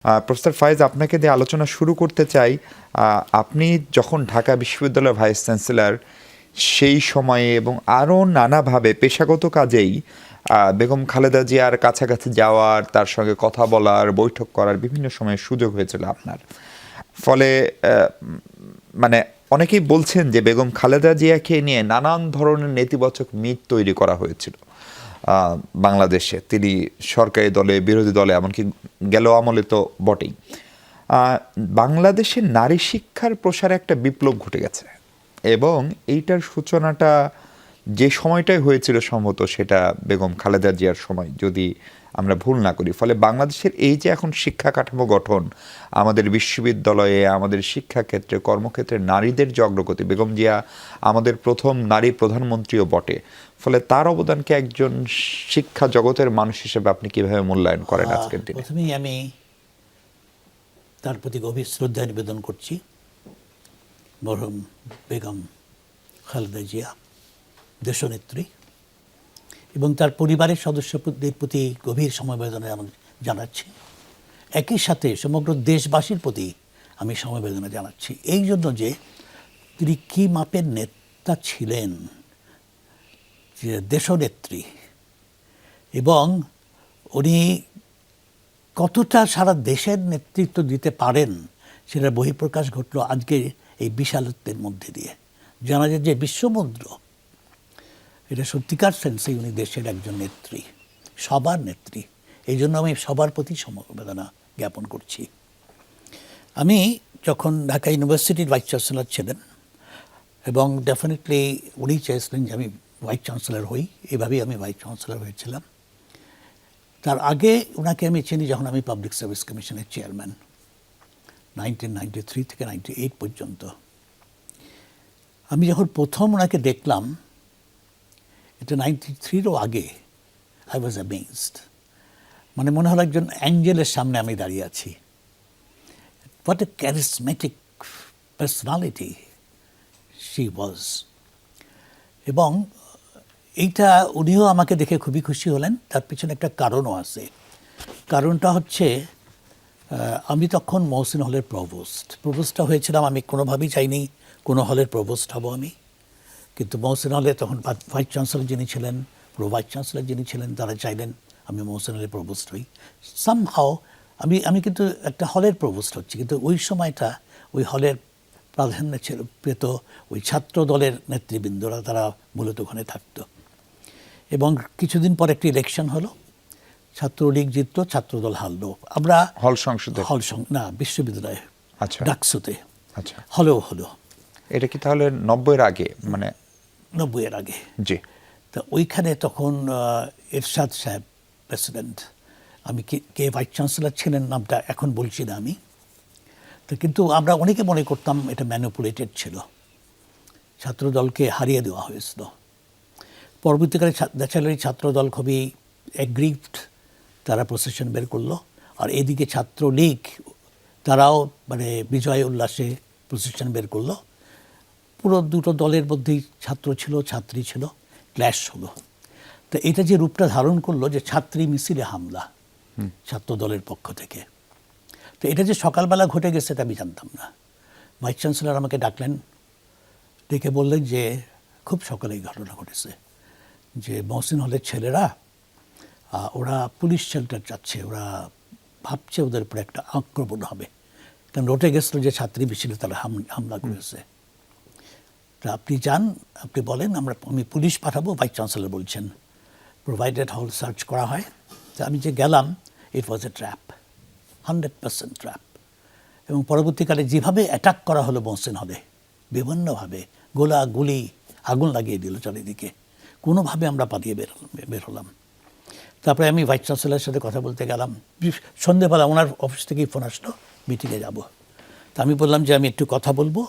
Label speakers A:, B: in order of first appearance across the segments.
A: Professor ফায়েজ, আপনাকে দিয়ে আলোচনা শুরু করতে চাই। আপনি যখন ঢাকা বিশ্ববিদ্যালয়ের ভাইস চ্যান্সেলর, সেই সময়ে এবং আরও নানাভাবে পেশাগত কাজেই বেগম খালেদা জিয়ার কাছাকাছি যাওয়ার, তার সঙ্গে কথা বলার, বৈঠক করার বিভিন্ন সময়ে সুযোগ হয়েছিল আপনার। ফলে মানে অনেকেই বলছেন যে বেগম খালেদা জিয়াকে নিয়ে নানান ধরনের নেতিবাচক মিথ তৈরি করা হয়েছিল বাংলাদেশে। তিনি সরকারি দলে, বিরোধী দলে, এমনকি গেল আমলে তো বটেই। বাংলাদেশের নারী শিক্ষার প্রসারে একটা বিপ্লব ঘটে গেছে এবং এইটার সূচনাটা যে সময়টাই হয়েছিল সম্ভবত সেটা বেগম খালেদা জিয়ার সময়, যদি আমরা ভুল না করি। ফলে বাংলাদেশের এই যে এখন শিক্ষা কাঠামো গঠন, আমাদের বিশ্ববিদ্যালয়ে, আমাদের শিক্ষাক্ষেত্রে, কর্মক্ষেত্রে নারীদের যে অগ্রগতি, বেগম জিয়া আমাদের প্রথম নারী প্রধানমন্ত্রীও বটে। ফলে তার অবদানকে একজন শিক্ষা জগতের মানুষ হিসেবে আপনি কিভাবে মূল্যায়ন করেন আজকের দিনে?
B: প্রথমেই আমি তার প্রতি গভীর শ্রদ্ধা নিবেদন করছি। মরহুম বেগম খালেদা জিয়া দেশনেত্রী, এবং তার পরিবারের সদস্যদের প্রতি গভীর সমবেদনা জানাচ্ছি। একই সাথে সমগ্র দেশবাসীর প্রতি আমি সমবেদনা জানাচ্ছি, এই জন্য যে তিনি কী মাপের নেতা ছিলেন, যে দেশনেত্রী, এবং উনি কতটা সারা দেশের নেতৃত্ব দিতে পারেন সেটার বহিঃপ্রকাশ ঘটল আজকে এই বিশালত্বের মধ্যে দিয়ে। জানা যায় যে বিশ্বমুদ্র, এটা সত্যিকার সেন্সে উনি দেশের একজন নেত্রী, সবার নেত্রী। এই জন্য আমি সবার প্রতি সমবেদনা জ্ঞাপন করছি। আমি যখন ঢাকা ইউনিভার্সিটির ভাইস চ্যান্সেলর ছিলেন, এবং ডেফিনেটলি উনি চেয়েছিলেন যে আমি ভাইস চ্যান্সেলর হই, এভাবেই আমি ভাইস চ্যান্সেলর হয়েছিলাম। তার আগে ওনাকে আমি চিনি যখন আমি পাবলিক সার্ভিস কমিশনের চেয়ারম্যান 1993 থেকে 98 পর্যন্ত। আমি যখন প্রথম ওনাকে দেখলাম, এটা 93-ও আগে, আই ওয়াজ অ্যামেজড। মানে মনে হলো একজন অ্যাঞ্জেলের সামনে আমি দাঁড়িয়ে আছি। What a charismatic personality she was. এবং এইটা উনিও আমাকে দেখে খুবই খুশি হলেন। তার পিছনে একটা কারণও আছে। কারণটা হচ্ছে, আমি তখন মহসিন হলের প্রভোস্টটা হয়েছিলাম। আমি কোনোভাবেই চাইনি কোনো হলের প্রভোস্ট হব আমি, কিন্তু মহসিন হলে তখন ভাইস চ্যান্সেলর যিনি ছিলেন, প্রো ভাইস চ্যান্সেলর যিনি ছিলেন, তারা চাইলেন আমি মহসিন হলের প্রভোস্ট হই। সামহাও আমি কিন্তু একটা হলের প্রভোস্ট হচ্ছি, কিন্তু ওই সময়টা ওই হলের প্রাধান্য ছিল পেত ওই ছাত্র দলের নেতৃবৃন্দরা, তারা মূলত ওখানে থাকতো। এবং কিছুদিন পর একটি ইলেকশন হলো, ছাত্রলীগ জিতল, ছাত্রদল হারলো। আমরা
A: হল সংসদে,
B: না, বিশ্ববিদ্যালয়ে,
A: আচ্ছা,
B: ডাকসুতে,
A: আচ্ছা,
B: হলো।
A: এটা কি তাহলে 90-এর আগে? মানে
B: 90-এর আগে,
A: জি।
B: তা ওইখানে তখন এরশাদ সাহেব প্রেসিডেন্ট, আমি কে ভাইস চ্যান্সেলর ছিলেন নামটা এখন বলছি না আমি। তো কিন্তু আমরা অনেকে মনে করতাম এটা ম্যানিপুলেটেড ছিল, ছাত্রদলকে হারিয়ে দেওয়া হয়েছিল। পরবর্তীকালে ন্যাচারালি ছাত্রদল খুবই অ্যাগ্রিভড, তারা প্রসেশন বের করলো। আর এদিকে ছাত্রলীগ, তারাও মানে বিজয় উল্লাসে প্রসেশন বের করলো। পুরো দুটো দলের মধ্যেই ছাত্র ছিল, ছাত্রী ছিল, ক্ল্যাশ হলো। তো এটা যে রূপটা ধারণ করলো, যে ছাত্রী মিছিলে হামলা ছাত্র দলের পক্ষ থেকে, তো এটা যে সকালবেলা ঘটে গেছে এটা আমি জানতাম না। ভাইস চ্যান্সেলর আমাকে ডাকলেন, ডেকে বললেন যে খুব সকালে এই ঘটনা ঘটেছে, যে মহসিন হলের ছেলেরা ওরা পুলিশ শেল্টার যাচ্ছে, ওরা ভাবছে ওদের উপরে একটা আক্রমণ হবে, কারণ রটে গেছিলো যে ছাত্রী মিছিলে তারা হামলা করেছে। তা আপনি যান, আপনি বলেন আমি পুলিশ পাঠাবো, ভাইস চ্যান্সেলর বলছেন, প্রোভাইডেড হল সার্চ করা হয়। তা আমি যে গেলাম, ইট ওয়াজ এ ট্র্যাপ, 100% ট্র্যাপ। এবং পরবর্তীকালে যেভাবে অ্যাটাক করা হলো মহসিন হলে, বিভিন্নভাবে গুলি, আগুন লাগিয়ে দিল চারিদিকে, কোনোভাবে আমরা পালিয়ে বের হলাম। তারপরে আমি ভাইস চ্যান্সেলরের সাথে কথা বলতে গেলাম, সন্ধ্যেবেলা ওনার অফিস থেকেই ফোন আসলো, মিটিংয়ে যাব। তা আমি বললাম যে আমি একটু কথা বলবো,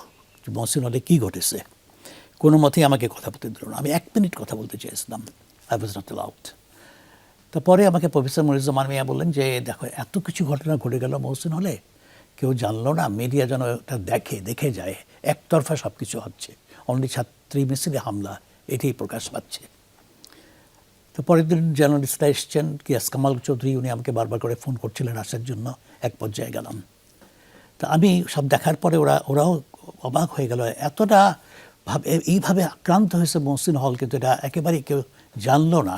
B: যে মহসিন হলে কী ঘটেছে। কোনো মতেই আমাকে কথা বলতে দিল না। আমি 1 মিনিট কথা বলতে চেয়েছিলাম, আই ওয়াজ নট অ্যালাউড। তারপরে আমাকে প্রফেসর মনিরুজ্জামান মিয়া বললেন যে দেখো, এত কিছু ঘটনা ঘটে গেল মহসিন হলে, কেউ জানলো না, মিডিয়া যেন এটা দেখে যায়, একতরফা সব কিছু হচ্ছে, অনলি ছাত্রী মিছিলে হামলা, এটাই প্রকাশ পাচ্ছে। তো পরের দিন জার্নালিস্টরা এসছেন, কিয়াস কামাল চৌধুরী, উনি আমাকে বারবার করে ফোন করছিলেন আসার জন্য। এক পর্যায়ে গেলাম, তা আমি সব দেখার পরে ওরাও অবাক হয়ে গেল, এতটা এইভাবে আক্রান্ত হয়েছে মহসিন হল, কিন্তু এটা একেবারেই কেউ জানলো না।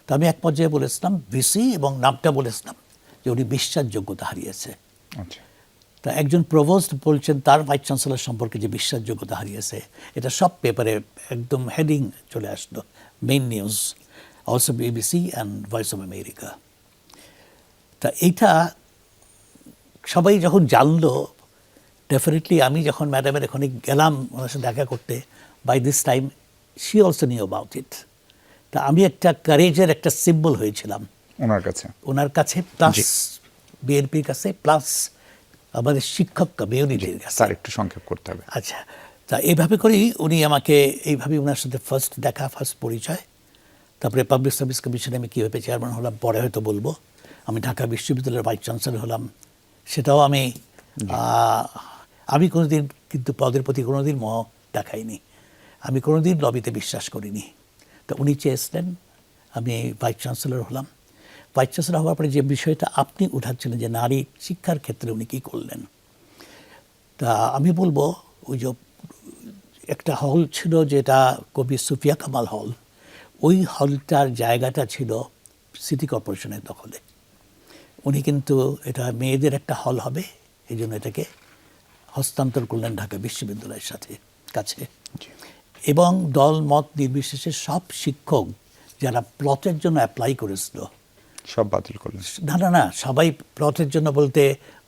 B: তো আমি এক পর্যায়ে বলেছিলাম ভিসি, এবং নামটা বলেছিলাম যে উনি বিশ্বাসযোগ্যতা হারিয়েছে।
A: আচ্ছা,
B: তা একজন প্রভোস্ট বলছেন তার ভাইস চ্যান্সেলর সম্পর্কে যে বিশ্বাসযোগ্যতা হারিয়েছে, এটা সব পেপারে একদম হেডিং চলে আসলো, main news, also BBC and voice of America. তা এইটা সবাই যখন জানলো, ডেফিনেটলি আমি যখন ম্যাডামের এখানে গেলাম ওনার সাথে দেখা করতে, by this time she also knew about it. তা আমি একটা কারেজের একটা সিম্বল হয়েছিলাম ওনার কাছে, প্লাস বিএনপির কাছে, প্লাস আমাদের শিক্ষক কমিউনিটির কাছে।
A: স্যার একটু সংক্ষেপ করতে হবে।
B: আচ্ছা, তা এইভাবে করেই উনি আমাকে, এইভাবে ওনার সাথে ফার্স্ট দেখা, ফার্স্ট পরিচয়। তারপরে পাবলিক সার্ভিস কমিশনে আমি কীভাবে চেয়ারম্যান হলাম পরে হয়তো বলবো। আমি ঢাকা বিশ্ববিদ্যালয়ের ভাইস চ্যান্সেলর হলাম, সেটাও আমি কোনোদিন কিন্তু পদের প্রতি কোনোদিন মোহ দেখাইনি, আমি কোনোদিন লবিতে বিশ্বাস করিনি। তা উনি চেয়েছিলেন আমি ভাইস চ্যান্সেলর হলাম। ভাইস চ্যান্সেলর হওয়ার পরে যে বিষয়টা আপনি উঠাচ্ছিলেন যে নারী শিক্ষার ক্ষেত্রে উনি কী করলেন, তা আমি বলবো ওই যে একটা হল ছিল যেটা কবি সুফিয়া কামাল হল, ওই হলটার জায়গাটা ছিল সিটি কর্পোরেশনের দখলে। উনি কিন্তু এটা মেয়েদের একটা হল হবে, এই জন্য এটাকে হস্তান্তর করলেন ঢাকা বিশ্ববিদ্যালয়ের কাছে। এবং দল মত নির্বিশেষে সব শিক্ষক যারা প্লটের জন্য অ্যাপ্লাই করেছিল
A: সব বাতিল করলেন।
B: না, সবাই প্লটের জন্য বলতে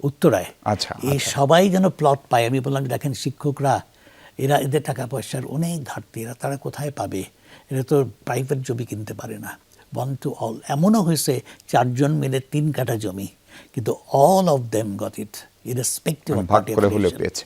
B: উত্তরায়,
A: আচ্ছা,
B: এই সবাই যেন প্লট পায়। আমি বললাম দেখেন শিক্ষকরা, এদের টাকা পয়সার অনেক ঘাটতি, তারা কোথায় পাবে, এরা তো প্রাইভেট জমি কিনতে পারে না। 1 to all, এমনও হয়েছে 4 জন মিলে 3 কাঠা জমি, কিন্তু all of them got it irrespective of
A: ভাগ করে হলেও পেয়েছে।